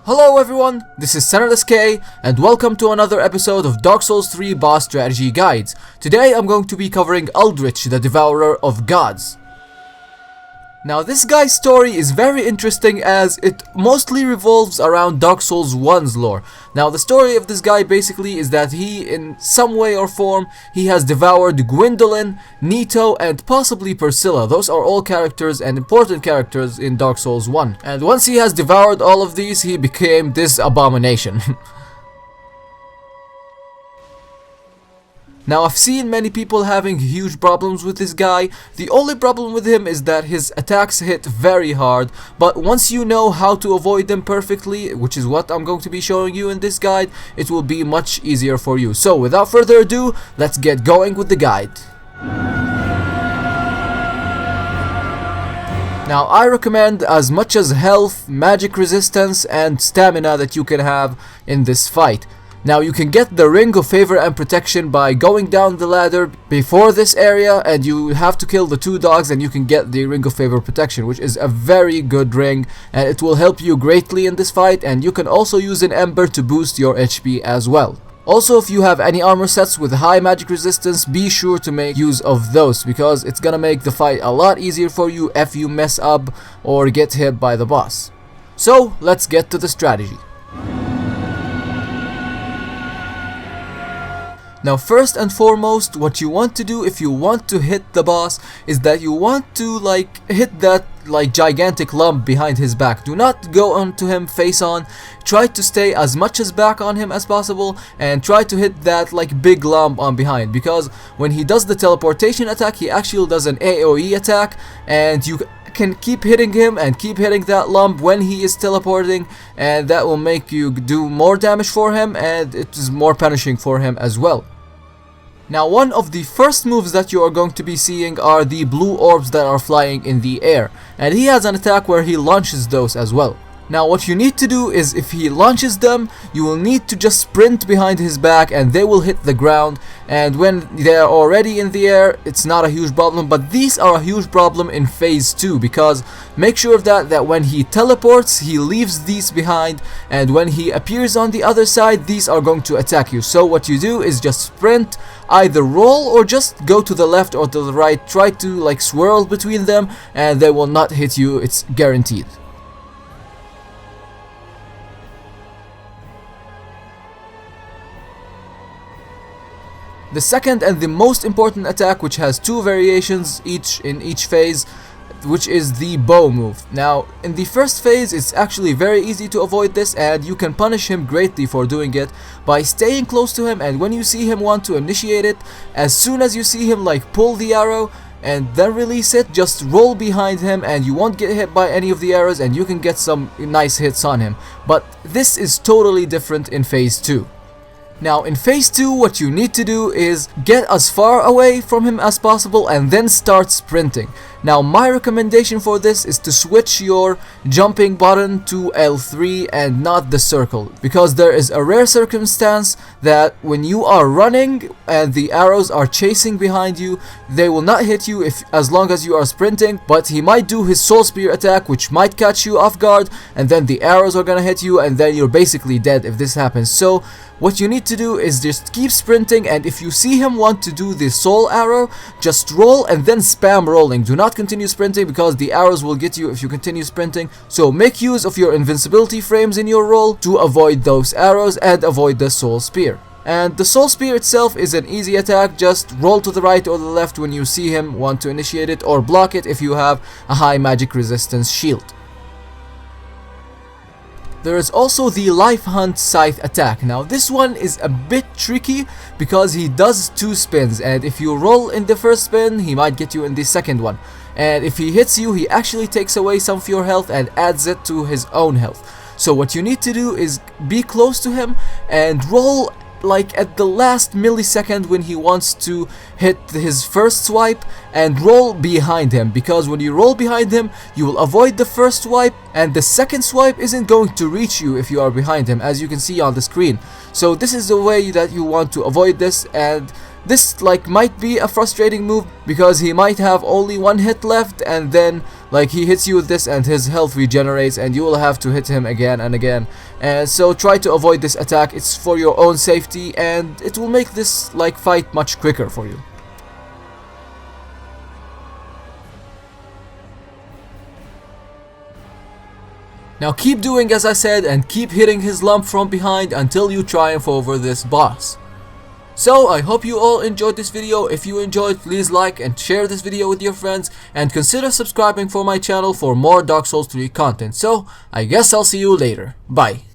Hello everyone, this is SenatorSK and welcome to another episode of Dark Souls 3 Boss Strategy Guides. Today I'm going to be covering ALDRICH, the Devourer of Gods. Now this guy's story is very interesting as it mostly revolves around Dark Souls 1's lore. Now the story of this guy basically is that he, in some way or form, he has devoured Gwendolyn, Nito, and possibly Priscilla. Those are all characters and important characters in Dark Souls 1. And once he has devoured all of these, he became this abomination. Now I've seen many people having huge problems with this guy. The only problem with him is that his attacks hit very hard, but once you know how to avoid them perfectly, which is what I'm going to be showing you in this guide, it will be much easier for you. So without further ado, let's get going with the guide. Now I recommend as much as health, magic resistance, and stamina that you can have in this fight. Now you can get the Ring of Favor and Protection by going down the ladder before this area, and you have to kill the two dogs and you can get the Ring of Favor Protection, which is a very good ring and it will help you greatly in this fight. And you can also use an Ember to boost your HP as well. Also, if you have any armor sets with high magic resistance, be sure to make use of those because it's gonna make the fight a lot easier for you if you mess up or get hit by the boss. So let's get to the strategy. Now first and foremost, what you want to do if you want to hit the boss is that you want to hit that gigantic lump behind his back. Do not go onto him face on. Try to stay as much as back on him as possible and try to hit that big lump on behind, because when he does the teleportation attack, he actually does an AoE attack and you can keep hitting him and keep hitting that lump when he is teleporting, and that will make you do more damage for him and it is more punishing for him as well. Now one of the first moves that you are going to be seeing are the blue orbs that are flying in the air, and he has an attack where he launches those as well. Now what you need to do is, if he launches them, you will need to just sprint behind his back and they will hit the ground, and when they are already in the air it's not a huge problem, but these are a huge problem in phase 2 because make sure of that when he teleports he leaves these behind, and when he appears on the other side these are going to attack you. So what you do is just sprint, either roll or just go to the left or to the right, try to swirl between them and they will not hit you, it's guaranteed. The second and the most important attack, which has two variations in each phase, which is the bow move. Now in the first phase it's actually very easy to avoid this and you can punish him greatly for doing it by staying close to him, and when you see him want to initiate it, as soon as you see him pull the arrow and then release it, just roll behind him and you won't get hit by any of the arrows and you can get some nice hits on him. But this is totally different in phase 2. Now in phase 2 what you need to do is get as far away from him as possible and then start sprinting. Now my recommendation for this is to switch your jumping button to L3 and not the circle, because there is a rare circumstance that when you are running and the arrows are chasing behind you, they will not hit you as long as you are sprinting, but he might do his soul spear attack which might catch you off guard and then the arrows are gonna hit you and then you're basically dead if this happens. So what you need to do is just keep sprinting, and if you see him want to do the soul arrow, just roll and then spam rolling. Do not continue sprinting because the arrows will get you if you continue sprinting. So make use of your invincibility frames in your roll to avoid those arrows and avoid the soul spear. And the soul spear itself is an easy attack. Just roll to the right or the left when you see him want to initiate it, or block it if you have a high magic resistance shield. There is also the Life Hunt Scythe attack. Now this one is a bit tricky because he does two spins, and if you roll in the first spin he might get you in the second one, and if he hits you he actually takes away some of your health and adds it to his own health. So what you need to do is be close to him and roll at the last millisecond when he wants to hit his first swipe, and roll behind him, because when you roll behind him you will avoid the first swipe and the second swipe isn't going to reach you if you are behind him, as you can see on the screen. So this is the way that you want to avoid this, and this might be a frustrating move because he might have only one hit left and then Like, he hits you with this and his health regenerates, and you will have to hit him again and again. And so try to avoid this attack. It's for your own safety, and it will make this like fight much quicker for you. Now keep doing as I said, and keep hitting his lump from behind until you triumph over this boss. So I hope you all enjoyed this video. If you enjoyed, please like and share this video with your friends, and consider subscribing for my channel for more Dark Souls 3 content. So I guess I'll see you later. Bye.